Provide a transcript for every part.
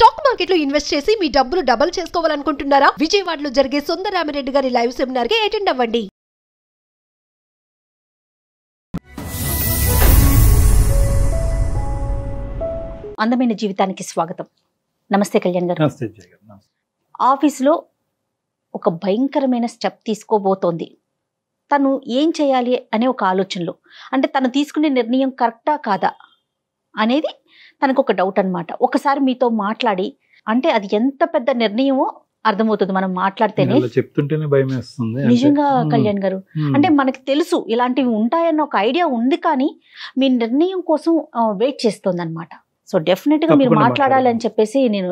Stock market లో invest చేసి మీ డబ్బులు డబుల్ చేసుకోవాలనుకుంటున్నారా? విజయవాడలో జరిగే సుందరరామిరెడ్డి గారి లైవ్ సెమినార్ కి అటెండ్ అవ్వండి. అందమైన జీవితానికి స్వాగతం. నమస్తే కళ్యాణ్ గారు. నమస్తే జయ గారు. నమస్తే. ఆఫీస్లో ఒక భయంకరమైన స్టెప్ తీసుకోబోతోంది. తను ఏం చేయాలి అనే ఒక ఆలోచనలో, అంటే తను తీసుకునే నిర్ణయం కరెక్టా కాదా అనేది తనకు ఒక డౌట్ అన్నమాట. ఒకసారి మీతో మాట్లాడి, అంటే అది ఎంత పెద్ద నిర్ణయమో అర్థమవుతుంది మనం మాట్లాడితేనే. అలా చెప్తుంటేనే భయం వేస్తుంది. నిజంగా కళ్యాణ్ గారు, అంటే మనకి తెలుసు ఇలాంటివి ఉంటాయన్న ఒక ఐడియా ఉంది, కానీ మీ నిర్ణయం కోసం వెయిట్ చేస్తుంది అనమాట. సో డెఫినెట్ గా మీరు మాట్లాడాలి అని చెప్పేసి నేను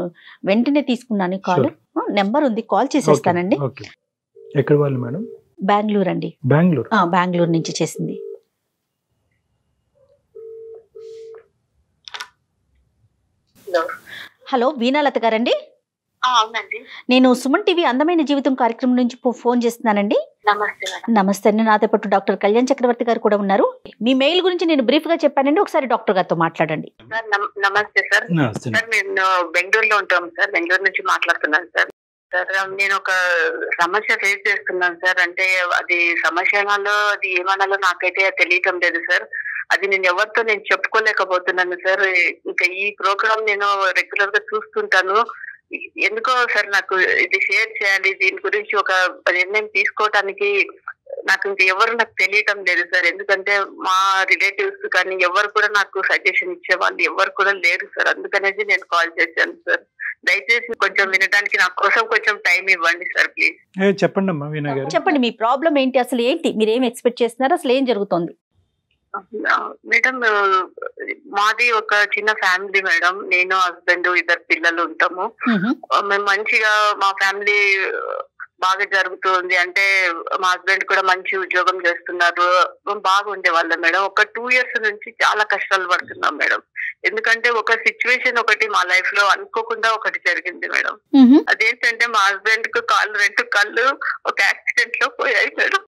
వెంటనే తీసుకున్నాను కాల్. నెంబర్ ఉంది, కాల్ చేసేస్తానండి. ఎక్కడ వాళ్ళు మేడం? బెంగళూరు అండి. బెంగళూరు నుంచి చేసింది. హలో, వీణాలత గారండి? అవునండి. నేను సుమన్ టీవీ అందమైన జీవితం కార్యక్రమం నుంచి ఫోన్ చేస్తున్నానండి. నమస్తే అండి. నాతో పాటు డాక్టర్ కళ్యాణ్ చక్రవర్తి గారు కూడా ఉన్నారు. మీ మెయిల్ గురించి నేను బ్రీఫ్ గా చెప్పానండి, ఒకసారి డాక్టర్ గారితో మాట్లాడండి. నమస్తే సార్. సార్ నేను బెంగళూరులో ఉంటాం సార్. బెంగళూరు నుంచి మాట్లాడుతున్నాను సార్. సార్ నేను ఒక సమస్య ఫేస్ చేస్తున్నాను సార్. అంటే అది సమస్య అనాలో అది ఏమనాలో నాకైతే తెలియటం లేదు సార్. అది నేను ఎవరితో నేను చెప్పుకోలేకపోతున్నాను సార్. ఇంకా ఈ ప్రోగ్రామ్ నేను రెగ్యులర్ గా చూస్తుంటాను. ఎందుకో సార్ నాకు ఇది షేర్ చేయాలి, దీని గురించి ఒక నిర్ణయం తీసుకోవటానికి నాకు ఇంకా ఎవరు నాకు తెలియటం లేదు సార్. ఎందుకంటే మా రిలేటివ్స్ కానీ ఎవరు కూడా నాకు సజెషన్ ఇచ్చే వాళ్ళు ఎవరు కూడా లేరు సార్. అందుకనేసి నేను కాల్ చేశాను సార్. దయచేసి కొంచెం వినడానికి నా కోసం కొంచెం టైం ఇవ్వండి సార్ ప్లీజ్. చెప్పండి అమ్మా వీణా గారు. చెప్పండి, మీ ప్రాబ్లం ఏంటి, అసలు ఏంటి, మీరు ఏం ఎక్స్పెక్ట్ చేస్తున్నారు, అసలు ఏం జరుగుతుంది? మేడం మాది ఒక చిన్న ఫ్యామిలీ మేడం. నేను హస్బెండ్ ఇద్దరు పిల్లలు ఉంటాము. మేము మంచిగా మా ఫ్యామిలీ బాగా జరుగుతుంది. అంటే మా హస్బెండ్ కూడా మంచి ఉద్యోగం చేస్తున్నారు. బాగుండే వాళ్ళ మేడం. ఒక 2 years నుంచి చాలా కష్టాలు పడుతున్నాం మేడం. ఎందుకంటే ఒక సిచ్యువేషన్ ఒకటి మా లైఫ్ లో అనుకోకుండా ఒకటి జరిగింది మేడం. అదేంటంటే మా హస్బెండ్ కు రెండు కళ్ళు ఒక యాక్సిడెంట్ లో పోయాయి మేడం.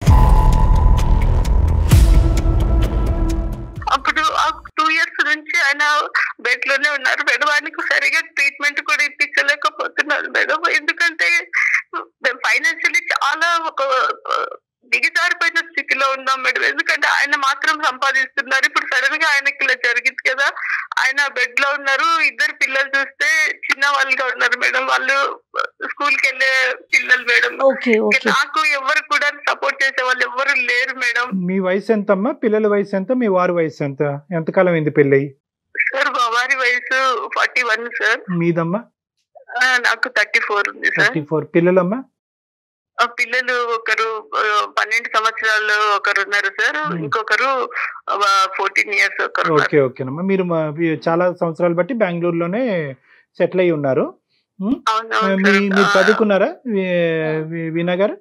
అప్పుడు ఆ 2 years నుంచి ఆయన బెడ్ లోనే ఉన్నారు మేడం. ఆయనకు సరిగా ట్రీట్మెంట్ కూడా ఇప్పించలేకపోతున్నారు మేడం. ఎందుకంటే మేము ఫైనాన్షియల్లీ చాలా ఒక దిగజారిపోయిన స్థితిలో ఉన్నాం మేడం. ఎందుకంటే ఆయన మాత్రం సంపాదిస్తున్నారు. ఇప్పుడు సడన్ గా ఆయనకి ఇలా జరిగింది కదా, ఆయన బెడ్ లో ఉన్నారు. ఇద్దరు పిల్లలు చూస్తే చిన్న వాళ్ళుగా ఉన్నారు మేడం. వాళ్ళు స్కూల్ కి వెళ్ళే పిల్లలు మేడం. నాకు ఎవరు కూడా సపోర్ట్ చేసే వాళ్ళు ఎవరు లేరు మేడం. మీ వయసు ఎంతమ్మా? పిల్లల వయసు ఎంత? మీ వారి వయసు ఎంత? ఎంతకాలం అయింది పెళ్ళి? సార్ మా వారి వయసు 41 సార్. మీదమ్మా? నాకు 34 ఉంది సార్. 34. పిల్లలమ్మా? పిల్లలు ఒకరు 12 సంవత్సరాలు ఒకరు ఉన్నారు సార్. ఇంకొకరు 14 years ఒకరు. ఓకేనమ్మా. మీరు చాలా సంవత్సరాలు బట్టి బెంగళూరులోనే సెటిల్ అయ్యి ఉన్నారు. మీరు చదువుకున్నారా వీణా గారు?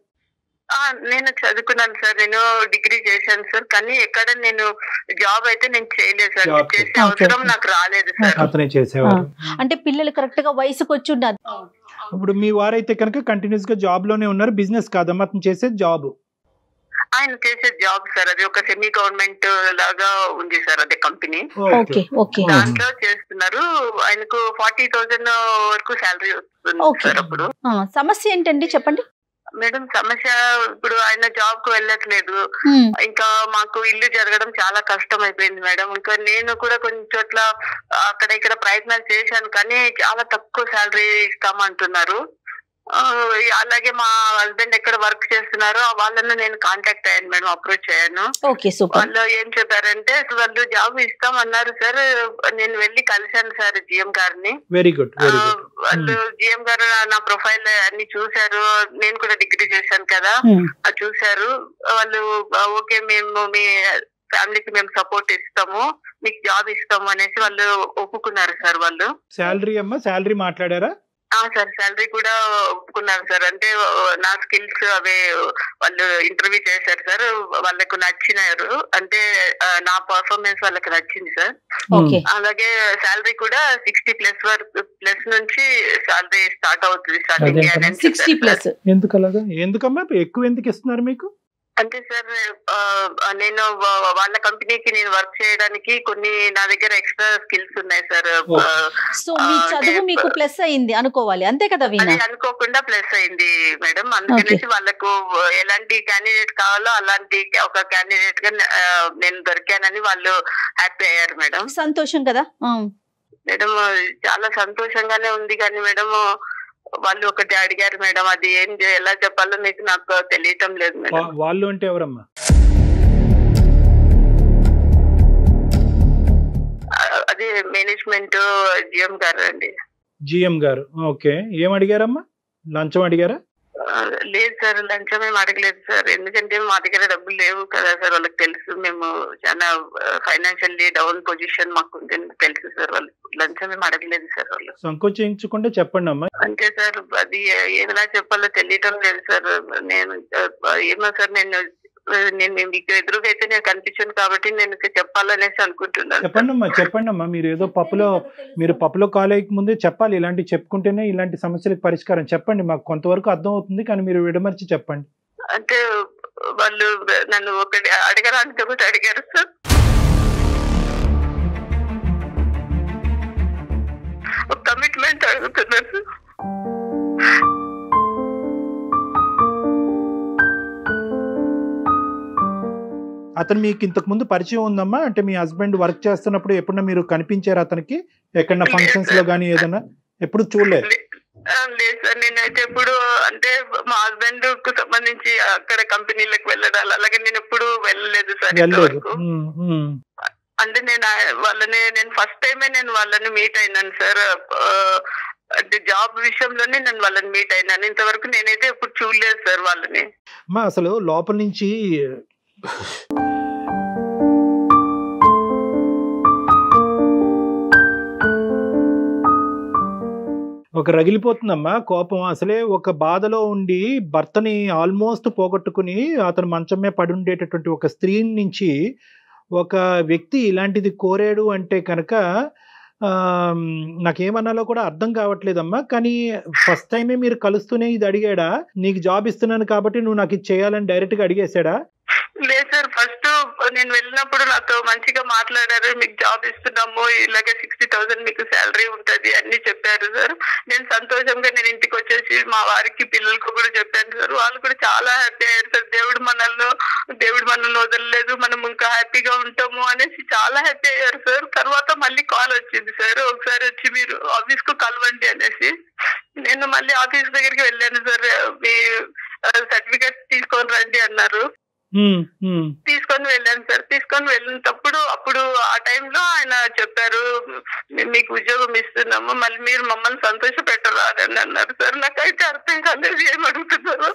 నేను చదువుకున్నాను సార్. నేను డిగ్రీ చేశాను సార్. కానీ ఎక్కడ నేను జాబ్ అయితే నేను చేయలేదు సార్. చేసే అవసరం నాకు రాలేదు సార్. అతనే చేసేవారు. అంటే పిల్లలు కరెక్ట్ గా వయసుకు వచ్చి ఉన్నారు. ఇప్పుడు మీ వారైతే కనుక కంటిన్యూస్ గా జాబ్ లోనే ఉన్నారు. బిజినెస్ కాదమ్మా అతను చేసేది జాబ్. ఆయన చేసే జాబ్ సార్ అది ఒక సెమీ గవర్నమెంట్ లాగా ఉంది సార్. అదే కంపెనీ. దాంట్లో చేస్తున్నారు. ఆయనకు 40,000 వరకు శాలరీ వస్తుంది సార్. అప్పుడు సమస్య ఏంటండి చెప్పండి మేడం. సమస్య ఇప్పుడు ఆయన జాబ్ కు వెళ్ళట్లేదు. ఇంకా మాకు ఇల్లు జరగడం చాలా కష్టం అయిపోయింది మేడం. ఇంకా నేను కూడా కొన్ని చోట్ల అక్కడ ఇక్కడ ప్రయత్నాలు చేశాను, కానీ చాలా తక్కువ శాలరీ ఇస్తామంటున్నారు. అలాగే మా హస్బెండ్ ఎక్కడ వర్క్ చేస్తున్నారో వాళ్ళని నేను కాంటాక్ట్ అయ్యాను మేడం, అప్రోచ్ అయ్యాను. వాళ్ళు ఏం చెప్పారంటే వాళ్ళు జాబ్ ఇస్తామన్నారు సార్. నేను వెళ్ళి కలిశాను సార్ జిఎం గారిని. Very good. వాళ్ళు జిఎం గారు నా ప్రొఫైల్ అన్ని చూసారు. నేను కూడా డిగ్రీ చేశాను కదా, చూసారు. వాళ్ళు ఓకే మేము మీ ఫ్యామిలీకి మేము సపోర్ట్ ఇస్తాము, మీకు జాబ్ ఇస్తాము అనేసి వాళ్ళు ఒప్పుకున్నారు సార్. వాళ్ళు శాలరీ అమ్మా శాలరీ మాట్లాడారా? సార్ శాలరీ కూడా ఒప్పుకున్నారు సార్. అంటే నా స్కిల్స్ అవే వాళ్ళు ఇంటర్వ్యూ చేశారు సార్. వాళ్ళకు నచ్చినారు. అంటే నా పర్ఫార్మెన్స్ వాళ్ళకి నచ్చింది సార్. అలాగే శాలరీ కూడా 60+ నుంచి శాలరీ స్టార్ట్ అవుతుంది. ఎందుకమ్మా ఎక్కువ ఎందుకు ఇస్తున్నారు మీకు? అంటే సార్ నేను వాళ్ళ కంపెనీకి నేను వర్క్ చేయడానికి కొన్ని నా దగ్గర ఎక్స్ట్రా స్కిల్స్ ఉన్నాయి సార్. సో మీ చదువు మీకు ప్లస్ అయింది అనుకోవాలి, అంతే కదా వీణా? అది అనుకోకుండా ప్లస్ అయింది మేడం. అందుకనేసి వాళ్ళకు ఎలాంటి క్యాండిడేట్ కావాలో అలాంటి ఒక క్యాండిడేట్ గా నేను దొరికానని వాళ్ళు హ్యాపీ అయ్యారు మేడం. సంతోషం కదా మేడం. చాలా సంతోషంగానే ఉంది కానీ మేడం వాళ్ళు ఒకటి అడిగారు మేడం, అది ఎలా చెప్పాలో మీకు నాకు తెలియటం లేదు మేడం. వాళ్ళు అంటే ఎవరమ్మా? అది మేనేజ్మెంట్ జిఎం గారు అండి. జిఎం గారు. ఓకే, ఏం అడిగారమ్మా? లంచం అడిగారా? లేదు సార్, లంచం ఏం అడగలేదు సార్. ఎందుకంటే మా దగ్గర డబ్బులు లేవు కదా సార్, వాళ్ళకి తెలుసు మేము చాలా ఫైనాన్షియల్లీ డౌన్ పొజిషన్ మాకు తెలుసు సార్. వాళ్ళు లంచం ఏం అడగలేదు సార్. వాళ్ళు సంకోచించకుండా చెప్పండి అమ్మా. అంటే సార్ అది ఏదైనా చెప్పాలో తెలియటం లేదు సార్. నేను ఏమో సార్, నేను మీకు ఎదురుగా అయితే నేను కనిపించాను కాబట్టి నేను చెప్పాలనేసి అనుకుంటున్నాను. చెప్పండి అమ్మా. మీరు ఏదో పప్పులో కాలేజీకి ముందే చెప్పాలి. ఇలాంటి చెప్పుకుంటేనే ఇలాంటి సమస్యలకు పరిష్కారం. చెప్పండి, మాకు కొంతవరకు అర్థం అవుతుంది కానీ మీరు విడమర్చి చెప్పండి. అంటే వాళ్ళు నన్ను ఒకటి అడగడానికి ఒకటి అడిగారు సార్. కమిట్మెంట్ అడుగుతున్నారు సార్. అతను మీకు ఇంతకు ముందు పరిచయం ఉందమ్మా? అంటే మీ హస్బెండ్ వర్క్ చేస్తున్నప్పుడు ఎప్పుడన్నా మీరు కనిపించారు అతనికి? ఎక్కడన్నా ఫంక్షన్స్ లో కానీ ఏదన్నా? ఎప్పుడు చూడలేదు? లేదు సార్, నేనైతే ఎప్పుడు అంటే మా హస్బెండ్ కు సంబంధించి అక్కడ కంపెనీలకు వెళ్ళడాలి అలాగే నేను ఎప్పుడు వెళ్ళలేదు సార్. అంటే నేను ఫస్ట్ టైమే నేను వాళ్ళని మీట్ అయినాను సార్. అంటే జాబ్ విషయంలోనే నేను వాళ్ళని మీట్ అయినాను. ఇంతవరకు నేనైతే ఎప్పుడు చూడలేదు సార్ వాళ్ళని. అసలు లోపల నుంచి ఒక రగిలిపోతుందమ్మా కోపం. అసలే ఒక బాధలో ఉండి భర్తని ఆల్మోస్ట్ పోగొట్టుకుని అతను మంచం మీద పడి ఉండేటటువంటి ఒక స్త్రీ నుంచి ఒక వ్యక్తి ఇలాంటిది కోరాడు అంటే కనుక నాకేమన్నాలో కూడా అర్థం కావట్లేదమ్మా. కానీ ఫస్ట్ టైమే మీరు కలుస్తూనే ఇది అడిగాడా? నీకు జాబ్ ఇస్తున్నాను కాబట్టి నువ్వు నాకు ఇది చేయాలని డైరెక్ట్ గా అడిగేశాడా? లేదు సార్, ఫస్ట్ నేను వెళ్ళినప్పుడు నాతో మంచిగా మాట్లాడారు. మీకు జాబ్ ఇస్తున్నాము, ఇలాగే 60,000 మీకు శాలరీ ఉంటది అన్ని చెప్పారు సార్. నేను సంతోషంగా నేను ఇంటికి వచ్చేసి మా వారికి పిల్లలకు కూడా చెప్పాను సార్. వాళ్ళు కూడా చాలా హ్యాపీ అయ్యారు సార్. దేవుడు మనల్ని వదలలేదు, మనం ఇంకా హ్యాపీగా ఉంటాము అనేసి చాలా హ్యాపీ అయ్యారు సార్. తర్వాత మళ్ళీ కాల్ వచ్చింది సార్, ఒకసారి వచ్చి మీరు ఆఫీస్ కు కలవండి అనేసి. నేను మళ్ళీ ఆఫీస్ దగ్గరికి వెళ్ళాను సార్. మీ సర్టిఫికేట్ తీసుకొని రండి అన్నారు. తీసుకొని వెళ్ళాను సార్. తీసుకొని వెళ్ళినప్పుడు అప్పుడు ఆ టైంలో ఆయన చెప్పారు, మీకు ఉద్యోగం ఇస్తున్నాము, మళ్ళీ మీరు మమ్మల్ని సంతోష పెట్టరాదని అన్నారు సార్. నాకైతే అర్థం కాలేదు ఏం అడుగుతున్నారు.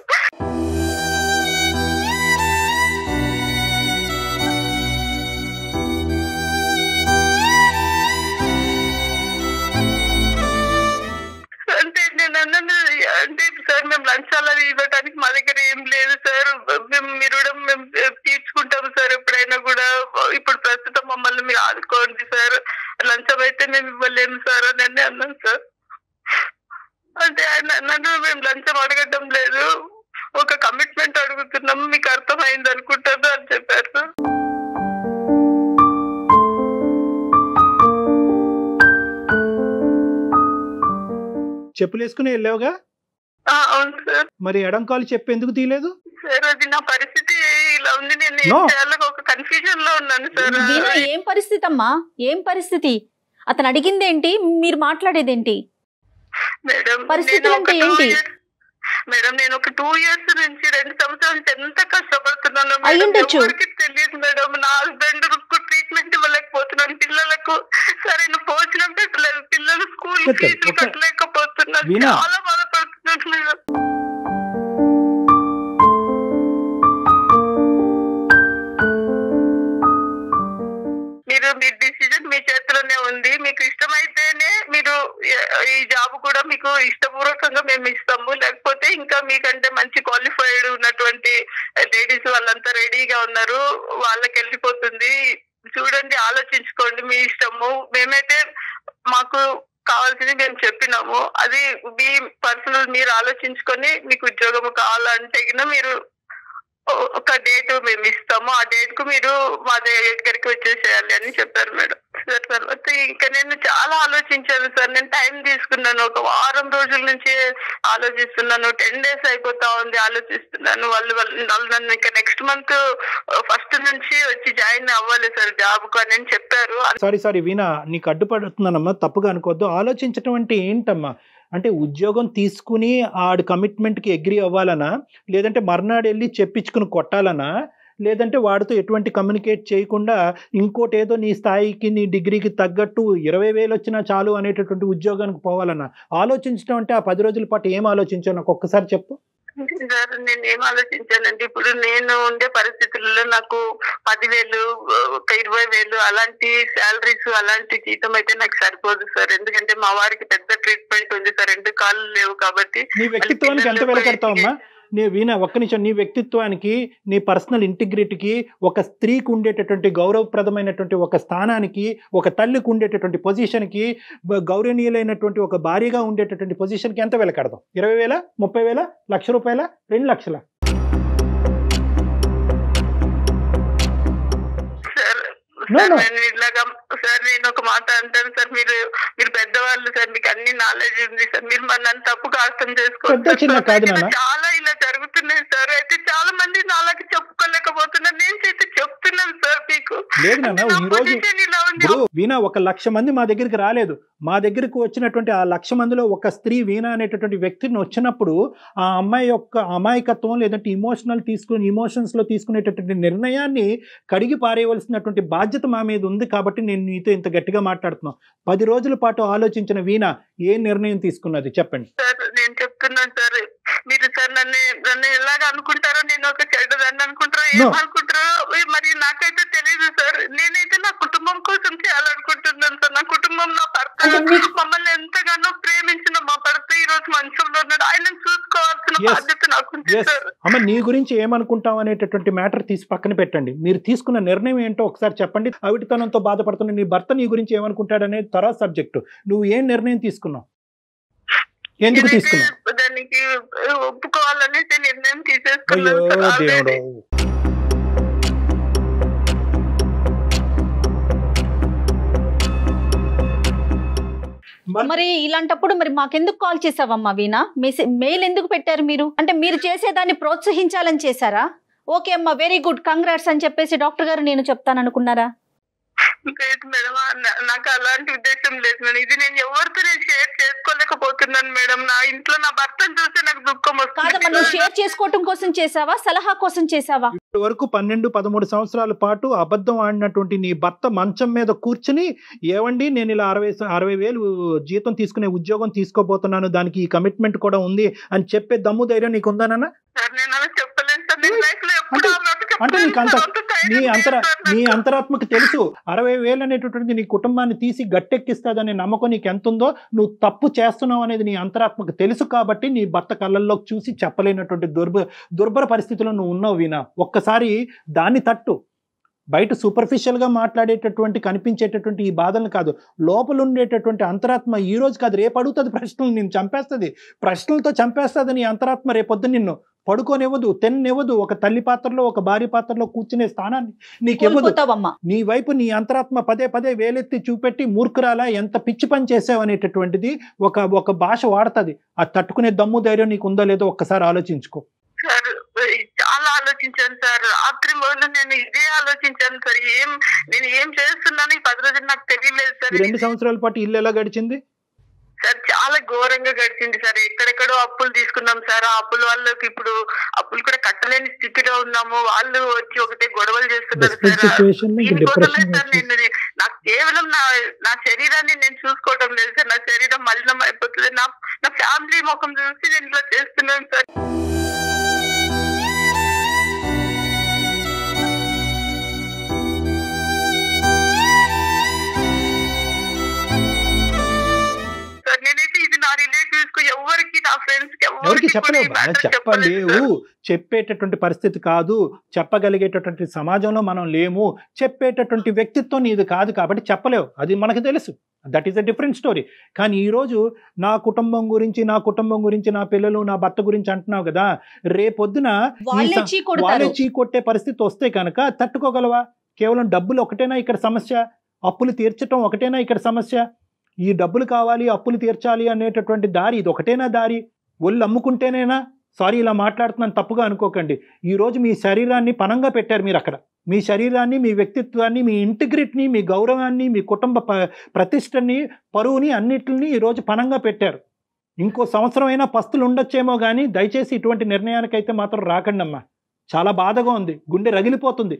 అంటే నేను అన్నాను, అంటే సార్ మేము లంచాలు అవి ఇవ్వడానికి మా దగ్గర ఏం లేదు సార్, మీరు మేము తీర్చుకుంటాము సార్ ఎప్పుడైనా కూడా. ఇప్పుడు ప్రస్తుతం మమ్మల్ని మీరు ఆదుకోండి సార్, లంచం అయితే మేము ఇవ్వలేము సార్ అని అన్నాను సార్. అంటే ఆయన అన్నాను, మేము లంచం అడగటం లేదు, ఒక కమిట్మెంట్ అడుగుతున్నాము, మీకు అర్థమైంది అనుకుంటాను అని చెప్పారు సార్. చెప్పులు వేసుకుని వెళ్ళావుగా? అవును సార్. మరి ఎడంకాలు చెప్పు ఎందుకు తీయలేదు సార్? అది నా పరిస్థితి ఇలా ఉంది, నేను ఒక కన్ఫ్యూజన్ లో ఉన్నాను సార్. ఏం పరిస్థితి అమ్మా? ఏం పరిస్థితి? అతను అడిగిందేంటి, మీరు మాట్లాడేదేంటి? మేడం పరిస్థితులు అంటే ఏంటి? మేడం నేను ఒక 2 years నుంచి 2 సంవత్సరాల నుంచి ఎంత కష్టపడుతున్నాను ఎవరికి తెలియదు మేడం. నా హస్బెండ్ ట్రీట్మెంట్ ఇవ్వలేకపోతున్నాను, పిల్లలకు సరైన భోజనం పెట్టలేదు, పిల్లలు స్కూల్ ఫీజులు కట్టలేకపోతున్నాను, చాలా బాధపడుతున్నాను మేడం. మీ డిసిజన్ మీ చేతిలోనే ఉంది. మీకు ఇష్టమైతేనే మీరు ఈ జాబ్ కూడా మీకు ఇష్టపూర్వకంగా మేము ఇస్తాము, లేకపోతే ఇంకా మీకంటే మంచి క్వాలిఫైడ్ ఉన్నటువంటి లేడీస్ వాళ్ళంతా రెడీగా ఉన్నారు, వాళ్ళకి వెళ్ళిపోతుంది. చూడండి, ఆలోచించుకోండి, మీ ఇష్టము. మేమైతే మాకు కావాల్సింది మేము చెప్పినాము, అది మీ పర్సనల్, మీరు ఆలోచించుకొని మీకు ఉద్యోగం కావాలంటే మీరు ఒక డేట్ మేము ఇస్తాము, ఆ డేట్ కు మీరు మా దగ్గరికి వచ్చేసేయాలి అని చెప్పారు మేడం. సార్ తర్వాత ఇంకా నేను చాలా ఆలోచించాను సార్. నేను టైం తీసుకున్నాను, ఒక వారం రోజుల నుంచి ఆలోచిస్తున్నాను. 10 days అయిపోతా ఉంది ఆలోచిస్తున్నాను. వాళ్ళు నన్ను ఇంకా నెక్స్ట్ మంత్ 1st నుంచి వచ్చి జాయిన్ అవ్వాలి సార్ జాబ్ కు అని చెప్పారు. సారీ వీణా, నీకు అడ్డుపడుతున్నానమ్మా, తప్పుగా అనుకోవద్దు. ఆలోచించటం అంటే ఏంటమ్మా? అంటే ఉద్యోగం తీసుకుని ఆడు కమిట్మెంట్కి అగ్రీ అవ్వాలనా, లేదంటే మర్నాడు వెళ్ళి చెప్పించుకుని కొట్టాలనా, లేదంటే వాడితో ఎటువంటి కమ్యూనికేట్ చేయకుండా ఇంకోటి ఏదో నీ స్థాయికి నీ డిగ్రీకి తగ్గట్టు 20,000 వచ్చినా చాలు అనేటటువంటి ఉద్యోగానికి పోవాలన్నా? ఆలోచించడం అంటే ఆ 10 రోజుల పాటు ఏం ఆలోచించావు నాకు ఒక్కసారి చెప్పు. సార్ నేను ఏం ఆలోచించానంటే, ఇప్పుడు నేను ఉండే పరిస్థితుల్లో నాకు 10,000, ఒక 20,000 అలాంటి శాలరీస్, అలాంటి జీతం అయితే నాకు సరిపోదు సార్. ఎందుకంటే మా వారికి పెద్ద ట్రీట్మెంట్ ఉంది సార్, 2 కాళ్ళు లేవు కాబట్టి. నీ వ్యక్తిత్వానికి ఎంత వెలకడతావమ్మా? వీణా ఒక్క నిమిషం, నీ వ్యక్తిత్వానికి, నీ పర్సనల్ ఇంటిగ్రిటీకి, ఒక స్త్రీకి ఉండేటటువంటి గౌరవప్రదమైనటువంటి ఒక స్థానానికి, ఒక తల్లికి ఉండేటటువంటి పొజిషన్కి, గౌరవనీయులైనటువంటి ఒక భార్యగా ఉండేటటువంటి పొజిషన్కి ఎంత వెలకడదాం? 20,000, 30,000, ₹1,00,000, 2 లక్షల? సార్ నేను ఒక మాట అంటాను సార్, మీరు పెద్దవాళ్ళు సార్, మీకు అన్ని నాలెడ్జ్ ఉంది సార్, మీరు నన్ను తప్పుగా అర్థం చేసుకోవచ్చు. చాలా ఇలా జరుగుతున్నాయి సార్. అయితే చాలా మంది నాలాగా చెప్పుకోలేకపోతున్నారు. నేను అయితే చెప్తున్నాను సార్ మీకు. వీణా 1,00,000 మంది మా దగ్గరికి రాలేదు. మా దగ్గరికి వచ్చినటువంటి ఆ 1,00,000 మందిలో ఒక స్త్రీ వీణా అనేటటువంటి వ్యక్తిని వచ్చినప్పుడు ఆ అమ్మాయి యొక్క అమాయకత్వం లేదంటే ఇమోషన్స్ లో తీసుకునేటటువంటి నిర్ణయాన్ని కడిగి పారేయవలసినటువంటి బాధ్యత మా మీద ఉంది. కాబట్టి నేను నీతో ఇంత గట్టిగా మాట్లాడుతున్నాను. 10 రోజుల పాటు ఆలోచించిన వీణా ఏ నిర్ణయం తీసుకున్నది చెప్పండి. సార్ నేను చెప్తున్నాను సార్, మీరు సార్ నన్ను ఎలాగ అనుకుంటారో, నేను ఒక చెడ్డదాన్ని అనుకుంటారో, ఏమనుకుంటారో మరి నాకైతే తెలియదు సార్. నేనైతే నా కుటుంబం కోసం చేయాలనుకుంటున్నాను సార్. నా కుటుంబం, నా భర్త మమ్మల్ని ఎంతగానో ప్రేమించిన మా భర్త ఈ రోజు మంచంలో ఉన్నాడు. ఆయన చూసుకోవాల్సిన బాధ్యత నాకుంది సార్. అమ్మ, నీ గురించి ఏమనుకుంటాం అనేటటువంటి మ్యాటర్ తీసి పక్కన పెట్టండి. మీరు తీసుకున్న నిర్ణయం ఏంటో ఒకసారి చెప్పండి. అవిటితనంతో బాధపడుతున్న నీ భర్త నీ గురించి ఏమనుకుంటాడనేది తర్వాత సబ్జెక్టు. నువ్వు ఏం నిర్ణయం తీసుకున్నావు, ఎందుకు తీసుకున్నావు? దానికి ఒప్పుకోవాలనేసి నిర్ణయం తీసేసుకున్నాను. మరి ఇలాంటప్పుడు మరి మాకెందుకు కాల్ చేసావమ్మా వీణా? మెయిల్ ఎందుకు పెట్టారు మీరు? అంటే మీరు చేసేదాన్ని ప్రోత్సహించాలని చేశారా? ఓకే అమ్మా, వెరీ గుడ్, కంగ్రాట్స్ అని చెప్పేసి డాక్టర్ గారు నేను చెప్తాను అనుకున్నారా? లేదు మేడం, నాకు అలాంటి ఉద్దేశం లేదు మేడం. ఇది నేను ఎవరితో షేర్ చేసుకోలేకపోతున్నాను మేడం. నా ఇంట్లో నా భర్తను చూస్తే నాకు దుఃఖం వస్తుంది. కాదమ్మా, నువ్వు షేర్ చేసుకోవటం కోసం చేసావా, సలహా కోసం చేసావా? ఇప్పటి వరకు 12-13 సంవత్సరాల పాటు అబద్ధం ఆడినటువంటి నీ భర్త మంచం మీద కూర్చుని, ఏవండి నేను ఇలా 60,000 జీతం తీసుకునే ఉద్యోగం తీసుకోబోతున్నాను, దానికి ఈ కమిట్మెంట్ కూడా ఉంది అని చెప్పే దమ్ము ధైర్యం నీకు ఉందా నాన్న? నేను అలా చెప్పలేను సార్. నేను లైఫ్ లో ఎప్పుడు అంటే నీ అంతరాత్మకు తెలుసు 60,000 అనేటటువంటిది నీ కుటుంబాన్ని తీసి గట్టెక్కిస్తాదనే నమ్మకం నీకు ఎంత ఉందో. నువ్వు తప్పు చేస్తున్నావు అనేది నీ అంతరాత్మకు తెలుసు కాబట్టి నీ భర్త కళ్ళల్లోకి చూసి చెప్పలేనటువంటి దుర్భర పరిస్థితిలో నువ్వు ఉన్నావు వీణా. ఒక్కసారి దాన్ని తట్టు. బయట సూపర్ఫిషియల్గా మాట్లాడేటటువంటి కనిపించేటటువంటి ఈ బాధలను కాదు, లోపల ఉండేటటువంటి అంతరాత్మ ఈ రోజు కాదు రేపు అడుగుతుంది ప్రశ్నలు, నేను చంపేస్తుంది, ప్రశ్నలతో చంపేస్తుంది నీ అంతరాత్మ. రేపొద్దు నిన్ను పడుకోనివ్వదు, తెన్నివ్వదు, ఒక తల్లి పాత్రలో ఒక భార్య పాత్రలో కూర్చునే స్థానాన్ని నీకెవ్వదు. నీ వైపు నీ అంతరాత్మ పదే వేలెత్తి చూపెట్టి మూర్ఖురాలా ఎంత పిచ్చి పని చేసావు అనేటటువంటిది ఒక భాష వాడుతుంది. అది తట్టుకునే దమ్ము ధైర్యం నీకు ఉందో లేదో ఒక్కసారి ఆలోచించుకో. చాలా ఆలోచించాను సార్. రాత్రి మొదలు నేను ఇదే ఆలోచించాను సార్. నేను ఏం చేస్తున్నాను ఈ 10 రోజులు నాకు తెలియలేదు సార్. 2 సంవత్సరాల పాటు ఇల్లు ఎలా గడిచింది సార్? చాలా ఘోరంగా గడిచింది సార్. ఎక్కడెక్కడో అప్పులు తీసుకున్నాం సార్. ఆ అప్పుల వాళ్ళకి ఇప్పుడు అప్పులు కూడా కట్టలేని స్థితిలో ఉన్నాము. వాళ్ళు వచ్చి ఒకటే గొడవలు చేస్తున్నారు సార్. దీనికోసమే సార్ నేను నాకు కేవలం నా శరీరాన్ని నేను చూసుకోవడం లేదు సార్. నా శరీరం మలినం అయిపోతుంది. నా ఫ్యామిలీ ముఖం చూసి నేను ఇలా చేస్తున్నాను సార్. నేనైతే ఇది నా రిలేటివ్స్ కు ఎవరికి, నా ఫ్రెండ్స్ కి ఎవరికి చెప్పలేవు. చెప్పలేవు, చెప్పేటటువంటి పరిస్థితి కాదు, చెప్పగలిగేటటువంటి సమాజంలో మనం లేము, చెప్పేటటువంటి వ్యక్తిత్వం నీది కాదు కాబట్టి చెప్పలేవు, అది మనకు తెలుసు. That is a different story. కానీ ఈరోజు నా కుటుంబం గురించి, నా పిల్లలు, నా భర్త గురించి అంటున్నావు కదా, రేపొద్దున వాళ్ళే చీకొట్టే పరిస్థితి వస్తే కనుక తట్టుకోగలవా? కేవలం డబ్బులు ఒకటేనా ఇక్కడ సమస్య? అప్పులు తీర్చడం ఒకటేనా ఇక్కడ సమస్య? ఈ డబ్బులు కావాలి, అప్పులు తీర్చాలి అనేటటువంటి దారి ఇది ఒకటేనా దారి? ఒళ్ళు అమ్ముకుంటేనేనా? సారీ ఇలా మాట్లాడుతున్నాను, తప్పుగా అనుకోకండి. ఈరోజు మీ శరీరాన్ని పణంగా పెట్టారు మీరు అక్కడ. మీ శరీరాన్ని, మీ వ్యక్తిత్వాన్ని, మీ ఇంటిగ్రిటీని, మీ గౌరవాన్ని, మీ కుటుంబ ప్రతిష్టని, పరువుని అన్నిటిని ఈరోజు పణంగా పెట్టారు. ఇంకో సంవత్సరం అయినా పస్తులు ఉండొచ్చేమో కానీ దయచేసి ఇటువంటి నిర్ణయానికైతే మాత్రం రాకండి అమ్మా. చాలా బాధగా ఉంది, గుండె రగిలిపోతుంది.